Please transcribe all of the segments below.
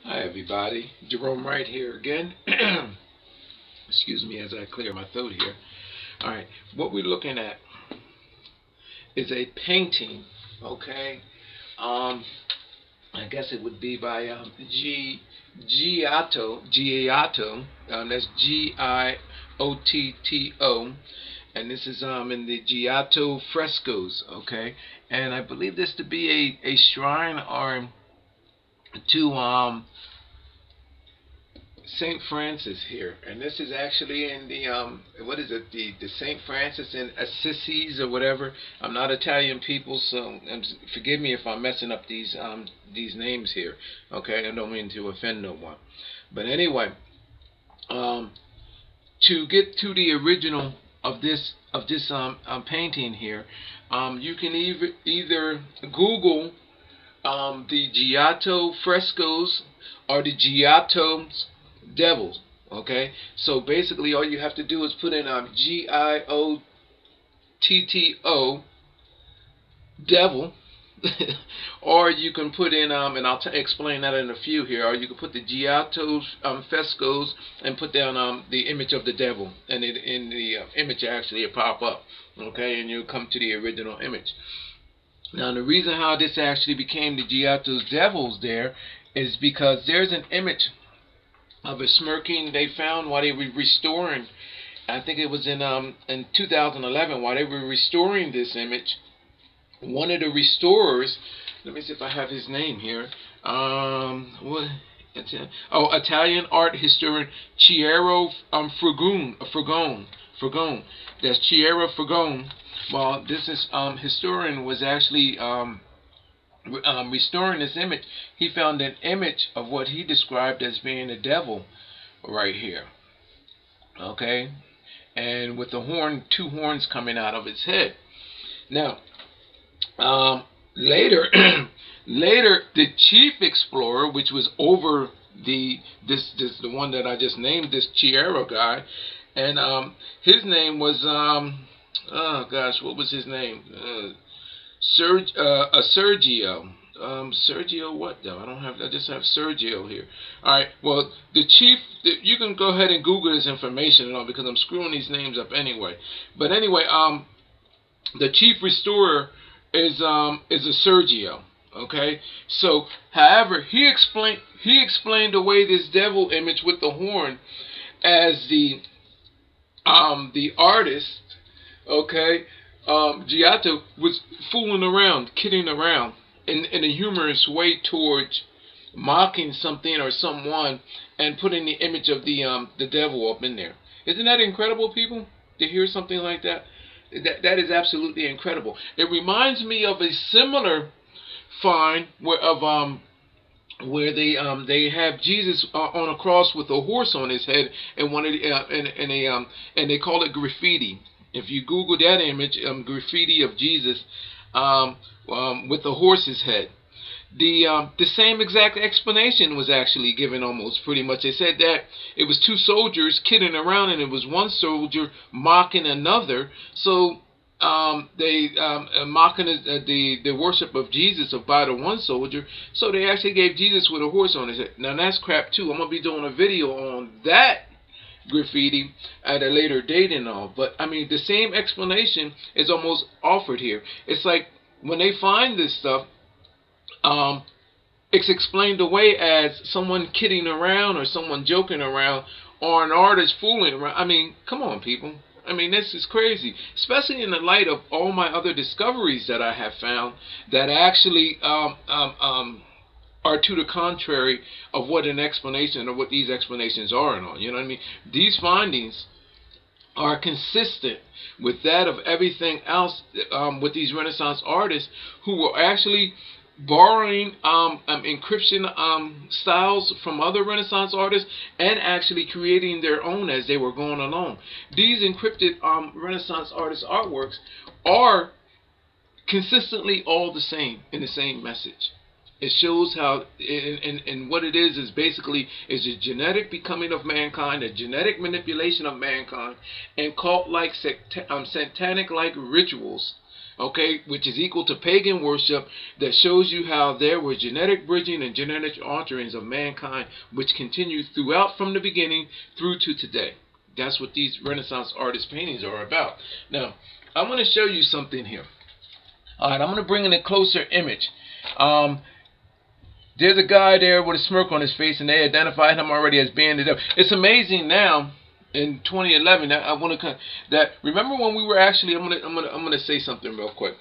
Hi everybody, Gerone Wright here again. Excuse me as I clear my throat here. Alright, what we're looking at is a painting, okay? I guess it would be by Giotto, that's Giotto, and this is in the Giotto frescoes, okay? And I believe this to be a shrine or to Saint Francis here, and this is actually in the what is it, the Saint Francis in Assisi or whatever. I'm not Italian people, so forgive me if I'm messing up these names here. Okay, I don't mean to offend no one, but anyway, to get to the original of this painting here, you can either Google the Giotto frescoes or the Giotto's devils. Okay, so basically all you have to do is put in Giotto devil, or you can put in and I'll explain that in a few here, or you can put the Giotto frescoes and put down the image of the devil, and in the image actually it pop up. Okay, and you'll come to the original image. Now the reason how this actually became the Giotto's devils there is because there's an image of a smirking they found while they were restoring. I think it was in 2011 while they were restoring this image. One of the restorers, let me see if I have his name here. Italian art historian Chiero Fragone. That's Chiero Fragone. Well, this is historian was actually restoring this image. He found an image of what he described as being the devil right here. Okay, and with the horn, two horns coming out of its head. Now, later, later, the chief explorer, which was over the one that I just named, this Chiero guy, and his name was oh gosh, what was his name? Sergio. Sergio what though? I just have Sergio here. Alright, well, the chief, you can go ahead and Google this information and all because I'm screwing these names up anyway. But anyway, the chief restorer is a Sergio. Okay, so however, he explained away this devil image with the horn as the artist, okay, Giotto was fooling around, kidding around in a humorous way towards mocking something or someone and putting the image of the devil up in there. Isn't that incredible, people? To hear something like that? That is absolutely incredible. It reminds me of a similar find where they have Jesus on a cross with a horse on his head, and and they call it graffiti. If you Google that image, graffiti of Jesus with the horse's head, the same exact explanation was actually given, almost pretty much. They said that it was two soldiers kidding around, and it was one soldier mocking another. So they mocking the worship of Jesus by the one soldier. So they actually gave Jesus with a horse on his head. Now that's crap too. I'm gonna be doing a video on that graffiti at a later date and all. But I mean, the same explanation is almost offered here. It's like when they find this stuff, it's explained away as someone kidding around or someone joking around or an artist fooling around. I mean, come on, people. I mean, this is crazy, especially in the light of all my other discoveries that I have found that actually are to the contrary of what an explanation or what these explanations are and all. You know what I mean? These findings are consistent with that of everything else with these Renaissance artists who were actually borrowing encryption styles from other Renaissance artists and actually creating their own as they were going along. These encrypted Renaissance artists' artworks are consistently all the same in the same message. It shows how, and what it is basically is a genetic becoming of mankind, a genetic manipulation of mankind, and cult-like, satanic-like rituals, okay, which is equal to pagan worship, that shows you how there were genetic bridging and genetic alterings of mankind, which continue throughout from the beginning through to today. That's what these Renaissance artist paintings are about. Now, I'm going to show you something here. All right, I'm going to bring in a closer image. There's a guy there with a smirk on his face, and they identified him already as being the devil. It's amazing now in 2011 that I want to remember when we were actually I'm gonna say something real quick.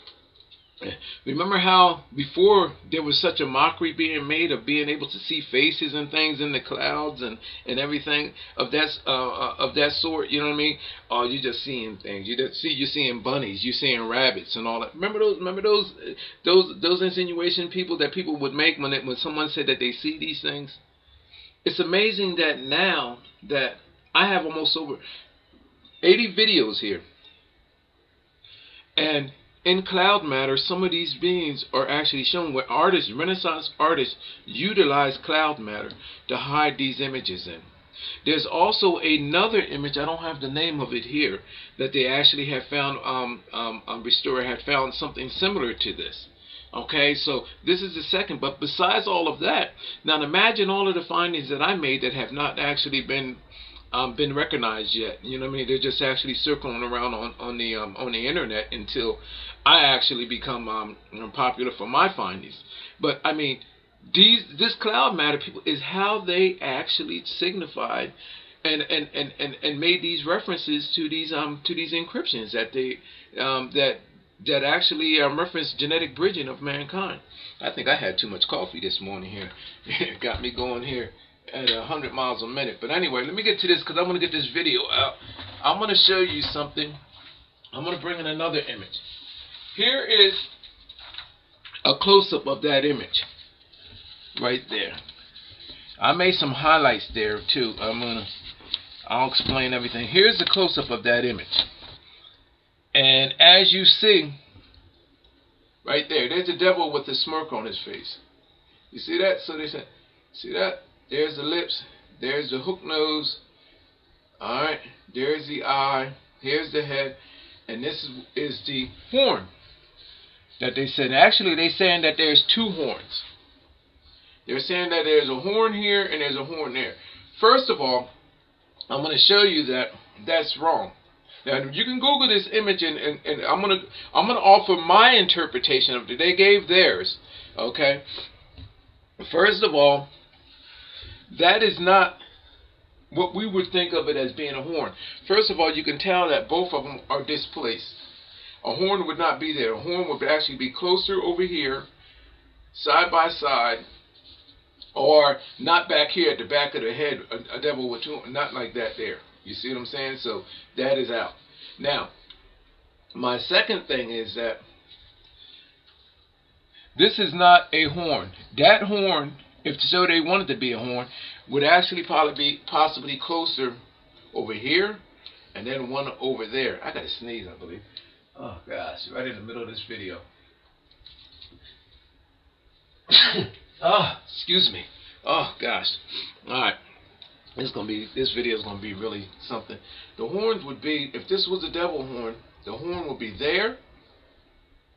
Remember how before there was such a mockery being made of being able to see faces and things in the clouds and everything of that sort, you know what I mean? Oh, you're just seeing things. You're seeing bunnies, you're seeing rabbits and all that. Remember those insinuation people that people would make when someone said that they see these things? It's amazing that now that I have almost over 80 videos here, and in cloud matter, some of these beings are actually shown where artists, Renaissance artists, utilize cloud matter to hide these images in. There's also another image, I don't have the name of it here, that they actually have found, Restorer had found something similar to this. Okay, so this is the second. But besides all of that, now imagine all of the findings that I made that have not actually been recognized yet. You know what I mean? They're just actually circling around on the internet until I actually become popular for my findings. But I mean, this cloud matter, people, is how they actually signified and made these references to these encryptions that they that actually reference genetic bridging of mankind. I think I had too much coffee this morning here. It got me going here at 100 miles a minute. But anyway, let me get to this because I want to get this video out. I'm going to show you something. I'm going to bring in another image. Here is a close-up of that image right there. I made some highlights there too. I'll explain everything. Here's a close-up of that image. And as you see, right there, there's the devil with a smirk on his face. You see that? So they said, see that? There's the lips. There's the hook nose. Alright. There's the eye. Here's the head. And this is the horn that they said. Actually, they're saying that there's two horns. They're saying that there's a horn here and there's a horn there. First of all, I'm going to show you that that's wrong. Now you can Google this image and I'm gonna offer my interpretation of it. They gave theirs. Okay. First of all, that is not what we would think of it as being a horn. First of all, you can tell that both of them are displaced. A horn would not be there. A horn would actually be closer over here, side by side, or not back here at the back of the head. A devil with two, not like that there. You see what I'm saying? So that is out. Now, my second thing is that this is not a horn. That horn, if so they wanted to be a horn, would actually probably be possibly closer over here and then one over there. I got to sneeze, I believe. Oh gosh, right in the middle of this video. Oh, excuse me. Oh gosh. All right. This video is gonna be really something. The horns would be, if this was a devil horn, the horn would be there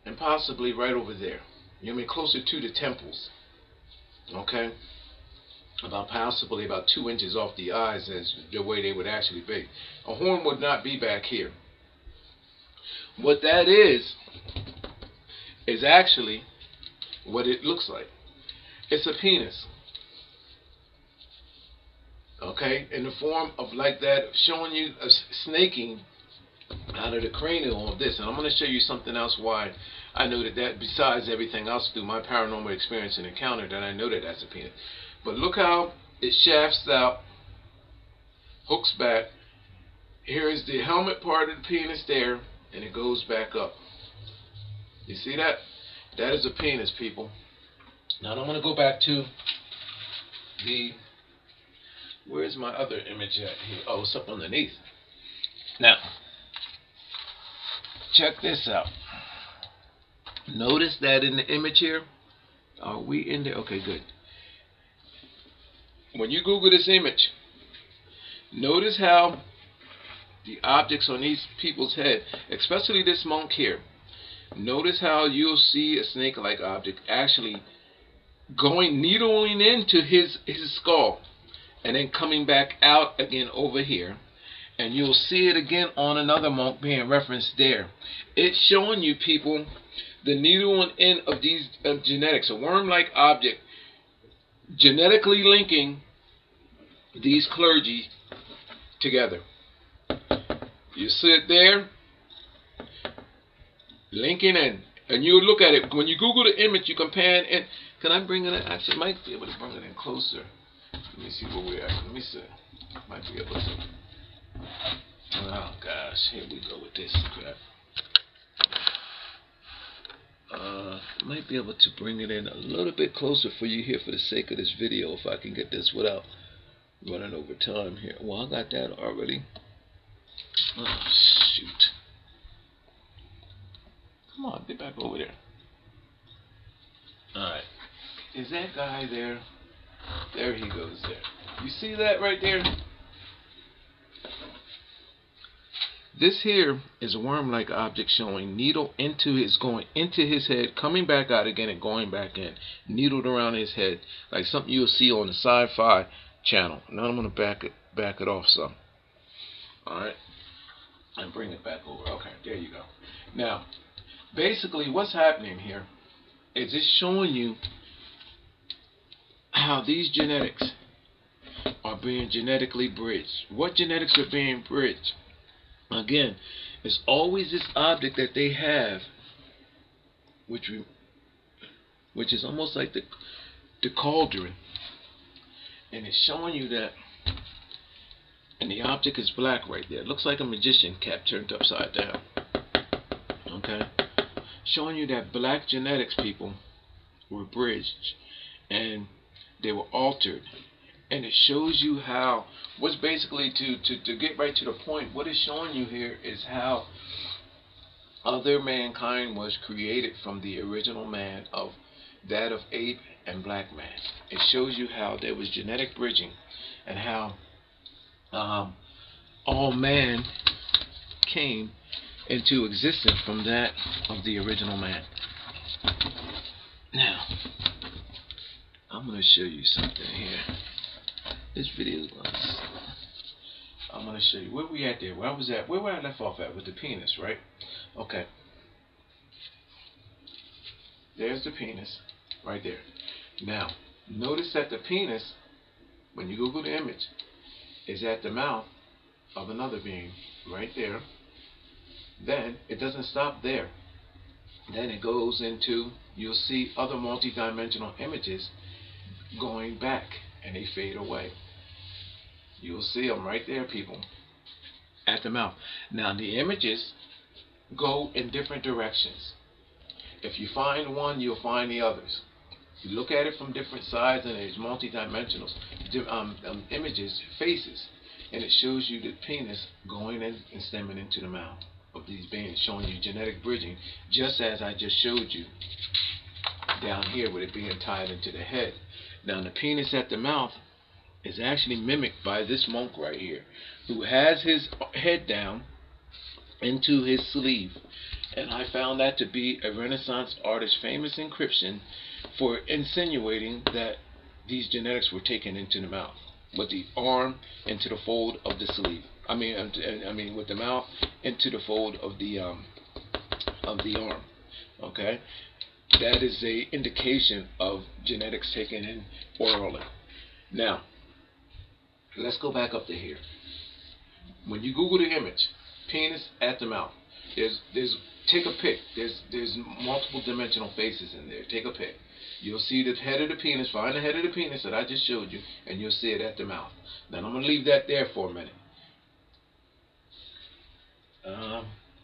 and possibly right over there. You know what I mean? Closer to the temples. Okay? Possibly about 2 inches off the eyes as the way they would actually be. A horn would not be back here. What that is actually what it looks like. It's a penis. Okay, in the form of like that, showing you a snaking out of the cranial of this. And I'm going to show you something else why I know that besides everything else through my paranormal experience and encounter, that I know that that's a penis. But look how it shafts out, hooks back. Here is the helmet part of the penis there, and it goes back up. You see that? That is a penis, people. Now I'm going to go back to the... Where's my other image at here? Oh, it's up underneath. Now, check this out. Notice that in the image here. Are we in there? Okay, good. When you Google this image, notice how the objects on these people's head, especially this monk here, Notice how you'll see a snake-like object actually going, needling into his skull, and then coming back out again over here. And you'll see it again on another monk being referenced there. It's showing you, people, the needle and end of these genetics, a worm-like object genetically linking these clergy together. You see it there, linking in, and you look at it. When you Google the image, you compare it. Can I bring it in? Actually, I might be able to bring it in closer. Let me see where we're at. Let me see. Might be able to. Oh gosh, here we go with this crap. Might be able to bring it in a little bit closer for you here for the sake of this video, if I can get this without running over time here. Well, I got that already. Oh shoot. Come on, get back over there. Alright. Is that guy there? There he goes there. You see that right there? This here is a worm-like object showing needle going into his head, coming back out again and going back in. Needled around his head, like something you'll see on the sci-fi channel. Now I'm gonna back it off some. Alright. And bring it back over. Okay, there you go. Now, basically what's happening here is it's showing you how these genetics are being genetically bridged. What genetics are being bridged? Again, it's always this object that they have, which is almost like the cauldron, and it's showing you that, and the object is black right there. It looks like a magician cap turned upside down. Okay, showing you that black genetics, people, were bridged and they were altered. And it shows you how, what's basically, to get right to the point, what it's showing you here is how other mankind was created from the original man, of that of ape and black man. It shows you how there was genetic bridging, and how all man came into existence from that of the original man. Now, I'm going to show you something here. This video is I'm going to show you where we at there. Where I was at, where I left off at with the penis, right? Okay. There's the penis right there. Now, notice that the penis, when you Google the image, is at the mouth of another being right there. Then it doesn't stop there. Then it goes into, you'll see other multi-dimensional images going back, and they fade away. You'll see them right there, people, at the mouth. Now the images go in different directions. If you find one, you'll find the others. You look at it from different sides, and there's multi-dimensional images, faces, and it shows you the penis going in and stemming into the mouth of these beings, showing you genetic bridging, just as I just showed you down here with it being tied into the head. Now the penis at the mouth is actually mimicked by this monk right here, who has his head down into his sleeve. And I found that to be a Renaissance artist's famous inscription for insinuating that these genetics were taken into the mouth, with the arm into the fold of the sleeve. I mean with the mouth into the fold of the arm. Okay, that is a indication of genetics taken in orally. Now, let's go back up to here. When you Google the image, penis at the mouth, take a pic. There's multiple dimensional faces in there. Take a pic. You'll see the head of the penis. Find the head of the penis that I just showed you, and you'll see it at the mouth. Now I'm gonna leave that there for a minute.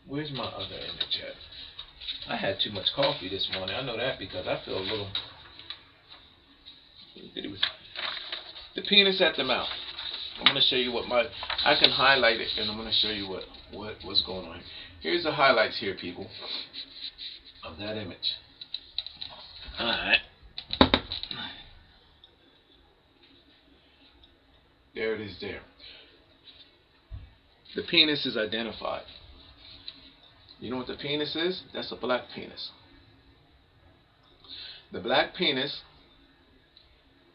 Where's my other image at? I had too much coffee this morning. I know that because I feel a little. The penis at the mouth. I'm going to show you what I can highlight it, and I'm going to show you what's going on. Here's the highlights here, people, of that image. Alright. There it is there. The penis is identified. You know what the penis is? That's a black penis. The black penis,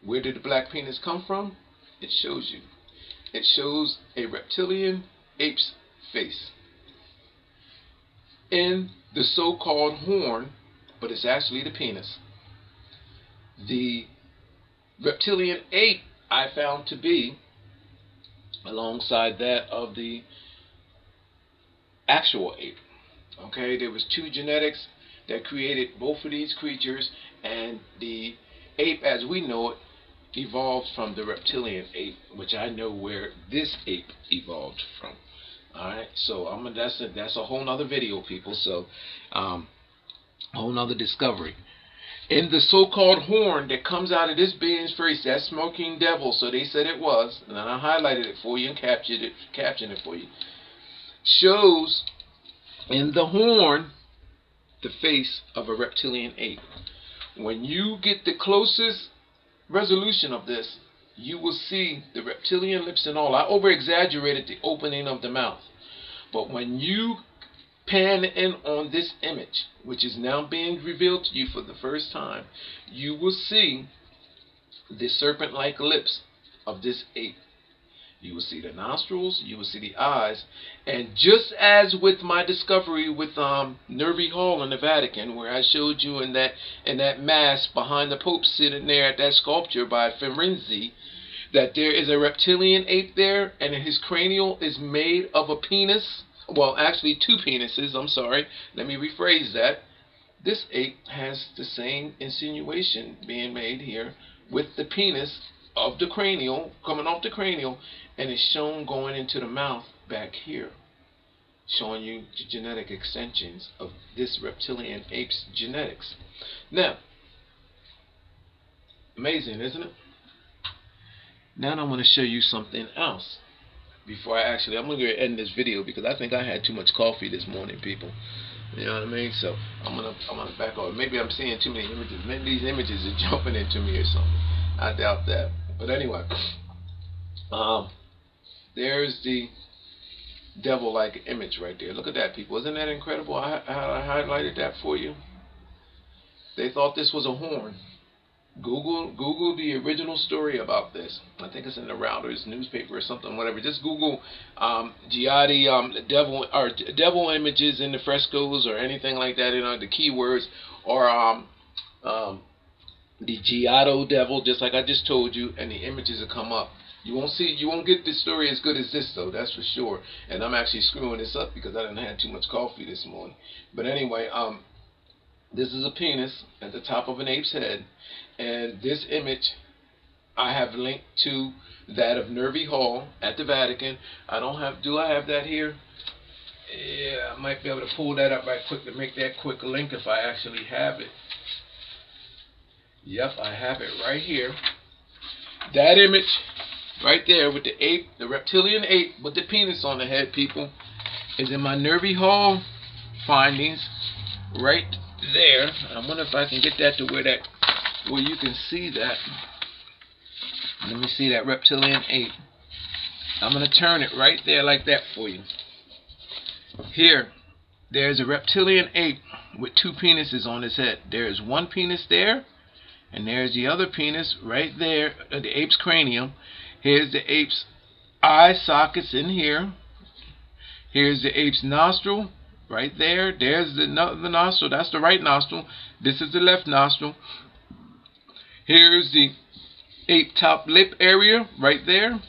where did the black penis come from? It shows you. It shows a reptilian ape's face in the so-called horn, but it's actually the penis. The reptilian ape I found to be alongside that of the actual ape. Okay, there was two genetics that created both of these creatures, and the ape as we know it evolved from the reptilian ape, which I know where this ape evolved from. Alright, so that's a whole nother video, people. So a whole nother discovery. In the so-called horn that comes out of this being's face, that smoking devil, so they said it was, and then I highlighted it for you and captioned it for you, shows in the horn the face of a reptilian ape. When you get the closest resolution of this, you will see the reptilian lips and all. I over-exaggerated the opening of the mouth, but when you pan in on this image, which is now being revealed to you for the first time, you will see the serpent-like lips of this ape. You will see the nostrils, you will see the eyes, and just as with my discovery with Nervi Hall in the Vatican, where I showed you in that mass behind the Pope sitting there at that sculpture by Ferenzi, that there is a reptilian ape there, and his cranial is made of a penis. Well, actually two penises, I'm sorry. Let me rephrase that. This ape has the same insinuation being made here with the penis of the cranial, coming off the cranial, and it's shown going into the mouth back here, showing you the genetic extensions of this reptilian ape's genetics. Now, amazing, isn't it? Now I'm going to show you something else. Before I'm going to end this video because I think I had too much coffee this morning, people. You know what I mean? So I'm gonna back off. Maybe I'm seeing too many images. Maybe these images are jumping into me or something. I doubt that. But anyway, there's the devil-like image right there. Look at that, people. Isn't that incredible? I highlighted that for you. They thought this was a horn. Google the original story about this. I think it's in the Routers newspaper or something, whatever. Just Google Giotto devil images in the frescoes or anything like that, you know, the keywords, or the Giotto devil, just like I just told you, and the images will come up. You won't get this story as good as this though, that's for sure. And I'm actually screwing this up because I didn't have too much coffee this morning. But anyway, this is a penis at the top of an ape's head, and this image I have linked to that of Nervi Hall at the Vatican. Do I have that here? Yeah, I might be able to pull that up right quick to make that quick link if I actually have it. Yep, I have it right here. That image right there with the ape, the reptilian ape with the penis on the head, people, is in my Nervi Hall findings right there. I wonder if I can get that to where you can see that. Let me see that reptilian ape. I'm going to turn it right there like that for you. Here, there's a reptilian ape with two penises on his head. There's one penis there, and there's the other penis right there, the ape's cranium. Here's the ape's eye sockets in here. Here's the ape's nostril right there. There's the nostril. That's the right nostril. This is the left nostril. Here's the ape top lip area right there.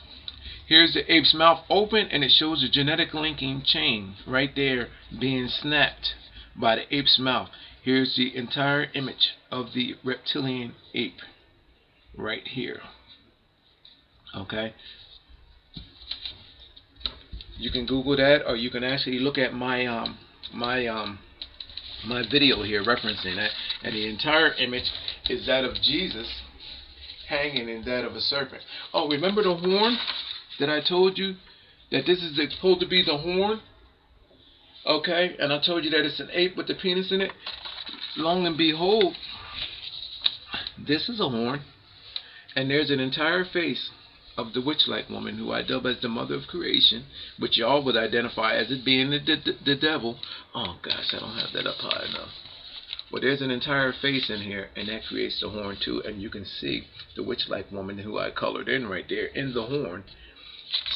Here's the ape's mouth open, and it shows a genetic linking chain right there being snapped by the ape's mouth. Here's the entire image of the reptilian ape right here. Okay, you can Google that, or you can actually look at my my video here referencing that, and the entire image is that of Jesus hanging in that of a serpent. Oh, remember the horn that I told you that this is supposed to be the horn? Okay, and I told you that it's an ape with the penis in it. Long and behold, this is a horn, and there's an entire face of the witch-like woman, who I dub as the mother of creation, which y'all would identify as it being the devil. Oh gosh, I don't have that up high enough. Well, there's an entire face in here, and that creates the horn too, and you can see the witch-like woman who I colored in right there in the horn,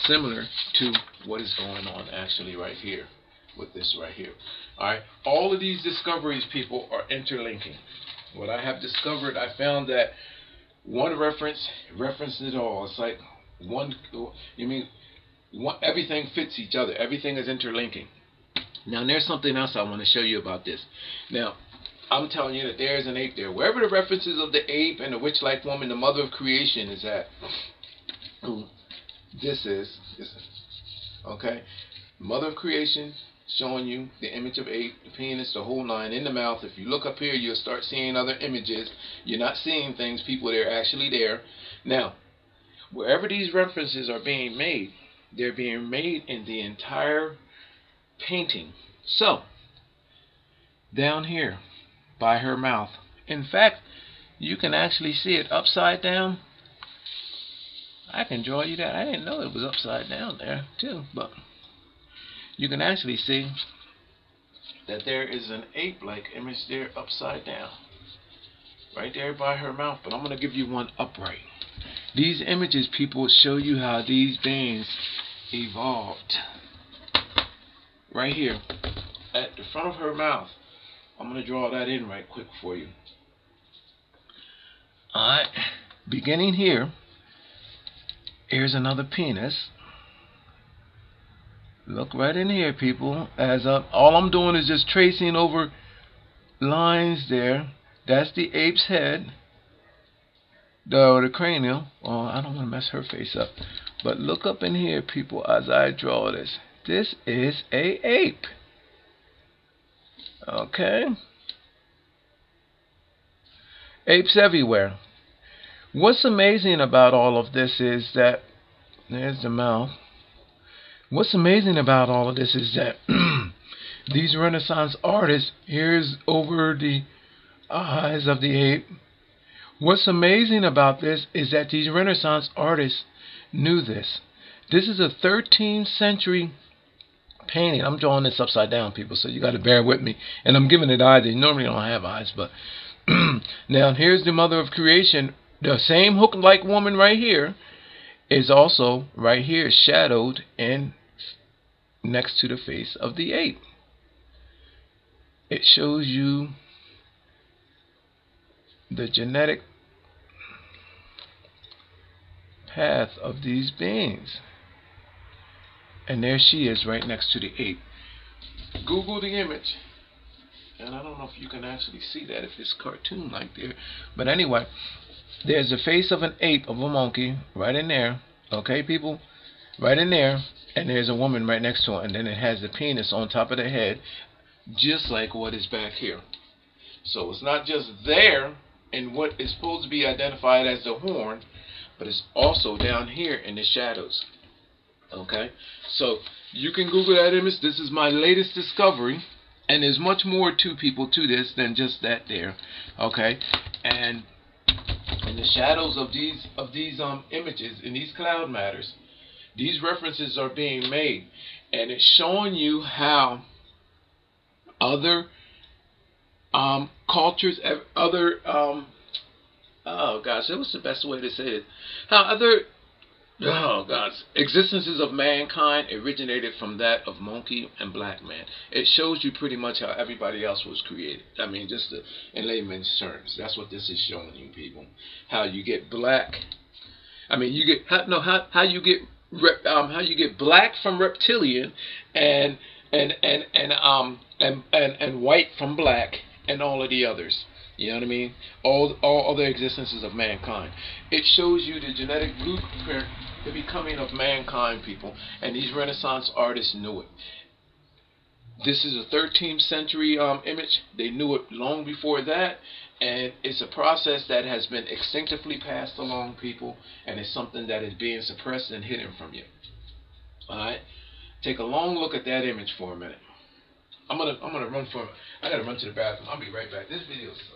similar to what is going on actually right here with this right here. Alright, all of these discoveries, people, are interlinking. What I have discovered, I found that one references it all. It's like one, everything fits each other. Everything is interlinking. Now, there's something else I want to show you about this. Now, I'm telling you that there's an ape there. Wherever the references of the ape and the witch-like woman, the mother of creation, is at, this is, okay? Mother of creation, showing you the image of ape, the penis, the whole nine, in the mouth. If you look up here, you'll start seeing other images. You're not seeing things, people, they're actually there. Now, wherever these references are being made, they're being made in the entire painting. So, down here, by her mouth, in fact, you can actually see it upside down. I can draw you that. I didn't know it was upside down there, too, but you can actually see that there is an ape-like image there upside down, right there by her mouth. But I'm going to give you one upright. These images, people, show you how these beings evolved. Right here at the front of her mouth. I'm going to draw that in right quick for you. Alright, beginning here, here's another penis. Look right in here, people. As all I'm doing is just tracing over lines there. That's the ape's head, the cranium. Oh, I don't want to mess her face up. But look up in here, people, as I draw this. This is a ape. Okay. Apes everywhere. What's amazing about all of this is that, there's the mouth. What's amazing about all of this is that these Renaissance artists, here's over the eyes of the ape. What's amazing about this is that these Renaissance artists knew this. This is a 13th century painting. I'm drawing this upside down, people, so you got to bear with me. And I'm giving it eyes. They normally don't have eyes, but now here's the mother of creation. The same hook-like woman right here is also right here shadowed in next to the face of the ape. It shows you the genetic path of these beings. And there she is right next to the ape. Google the image. And I don't know if you can actually see that, if it's cartoon like there. But anyway, there's the face of an ape, of a monkey, right in there. Okay, people? Right in there. And there's a woman right next to it. And then it has the penis on top of the head, just like what is back here. So it's not just there in what is supposed to be identified as the horn, but it's also down here in the shadows. Okay? So you can Google that image. This is my latest discovery. And there's much more to people to this than just that there. Okay? And in the shadows of these images, in these cloud matters, these references are being made, and it's showing you how other cultures, other oh gosh, what's the best way to say it? How other existences of mankind originated from that of monkey and black man. It shows you pretty much how everybody else was created. I mean, just in layman's terms, that's what this is showing you, people. How you get black. I mean, you get how you get black from reptilian, and white from black, and all of the others. You know what I mean? All other existences of mankind. It shows you the genetic blueprint, the becoming of mankind, people. And these Renaissance artists knew it. This is a 13th century image. They knew it long before that. And it's a process that has been instinctively passed along, people. And it's something that is being suppressed and hidden from you. Alright? Take a long look at that image for a minute. I'm gonna run for. I gotta run to the bathroom. I'll be right back. This video sucks.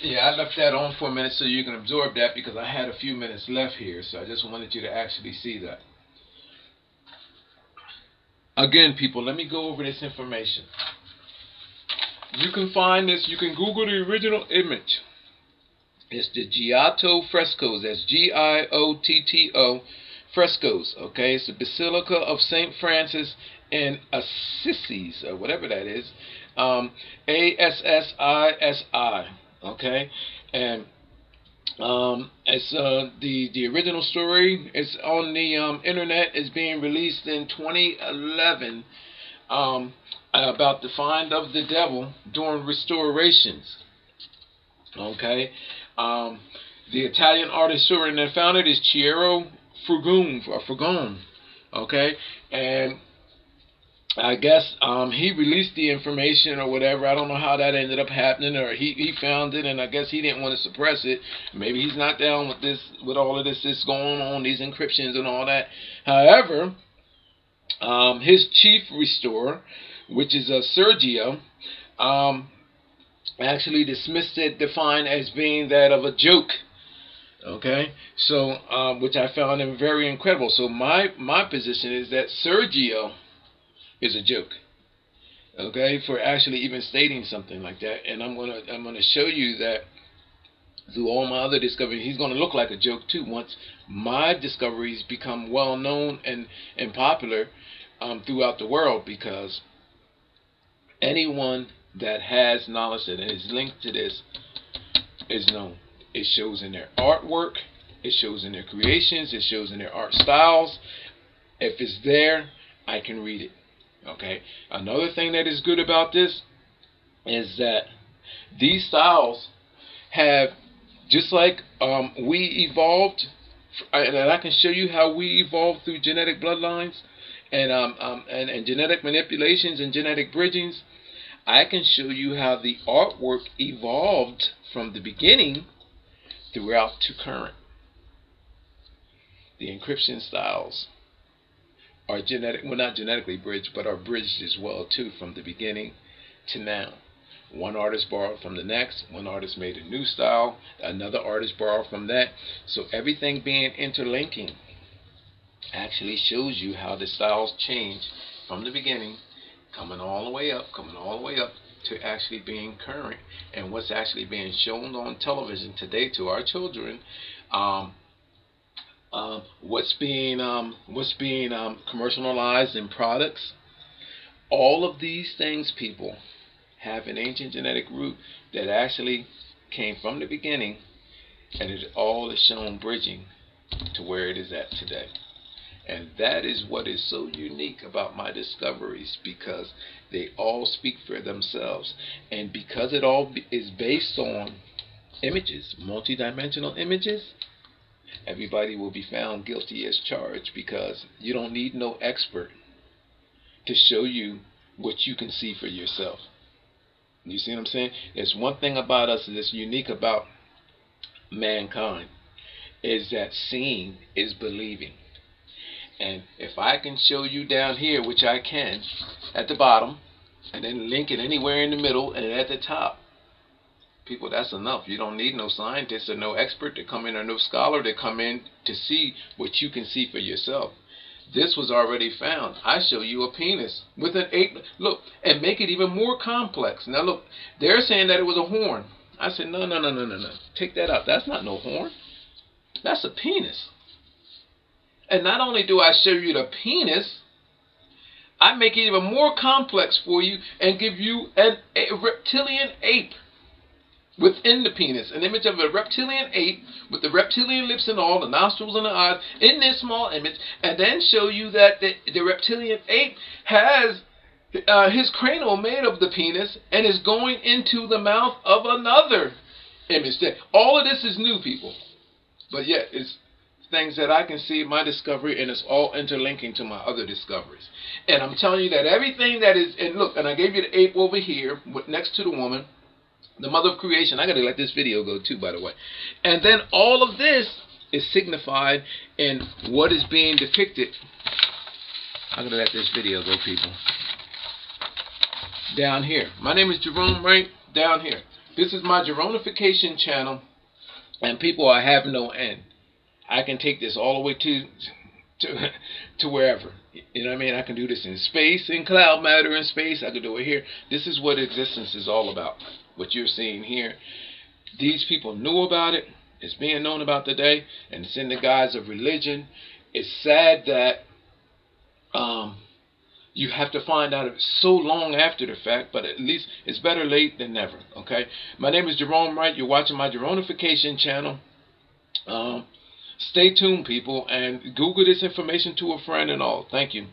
Yeah, I left that on for a minute so you can absorb that because I had a few minutes left here, so I just wanted you to actually see that. Again, people, let me go over this information. You can find this, you can Google the original image. It's the Giotto frescoes. That's Giotto frescoes. Okay, it's the Basilica of St. Francis in Assisi, or whatever that is. Assisi. Okay, and it's the original story. It's on the internet. It's being released in 2011 about the find of the devil during restorations. Okay, the Italian artist historian that found it is Chiero Frugone. Okay, and I guess he released the information or whatever. I don't know how that ended up happening, or he found it, and I guess he didn't want to suppress it. Maybe he's not down with this, with all of this that's going on, these encryptions and all that. However, his chief restorer, which is Sergio, actually dismissed it, defined as being that of a joke. Okay, so which I found him very incredible. So my position is that Sergio is a joke. Okay, for actually even stating something like that, and I'm gonna show you that through all my other discoveries, he's gonna look like a joke too once my discoveries become well known and popular throughout the world, because anyone that has knowledge that is linked to this is known. It shows in their artwork, it shows in their creations, it shows in their art styles. If it's there, I can read it. Okay. Another thing that is good about this is that these styles have, just like we evolved, and I can show you how we evolved through genetic bloodlines and genetic manipulations and genetic bridgings. I can show you how the artwork evolved from the beginning throughout to current. The encryption styles are genetic, well, not genetically bridged, but are bridged as well too, from the beginning to now. One artist borrowed from the next, one artist made a new style, another artist borrowed from that. So everything being interlinking actually shows you how the styles change from the beginning, coming all the way up to actually being current, and what's actually being shown on television today to our children. What's being commercialized in products. All of these things, people, have an ancient genetic root that actually came from the beginning, and it all is shown bridging to where it is at today. And that is what is so unique about my discoveries, because they all speak for themselves, and because it all is based on images, multidimensional images. Everybody will be found guilty as charged, because you don't need no expert to show you what you can see for yourself. You see what I'm saying? There's one thing about us that's unique about mankind, is that seeing is believing. And if I can show you down here, which I can, at the bottom, and then link it anywhere in the middle and at the top, people, that's enough. You don't need no scientist or no expert to come in, or no scholar to come in to see what you can see for yourself. This was already found. I show you a penis with an 8. Look, and make it even more complex. Now look, they're saying that it was a horn. I said, no. Take that out. That's not no horn. That's a penis. And not only do I show you the penis, I make it even more complex for you and give you a reptilian ape within the penis, an image of a reptilian ape with the reptilian lips and all, the nostrils and the eyes in this small image, and then show you that the reptilian ape has his cranial made of the penis and is going into the mouth of another image. All of this is new, people, but yet it's things that I can see in my discovery, and it's all interlinking to my other discoveries. And I'm telling you that everything that is, and look, and I gave you the ape over here next to the woman, the mother of creation. I gotta let this video go too, by the way. And then all of this is signified in what is being depicted. I'm gonna let this video go, people. Down here. My name is Gerone Wright. Down here. This is my Geronification channel, and people, I have no end. I can take this all the way to wherever. You know what I mean? I can do this in space, in cloud matter in space. I can do it here. This is what existence is all about. What you're seeing here. These people knew about it. It's being known about today, and it's in the guise of religion. It's sad that you have to find out so long after the fact, but at least it's better late than never. Okay, my name is Gerone Wright. You're watching my Geronification channel. Stay tuned, people, and Google this information to a friend and all. Thank you.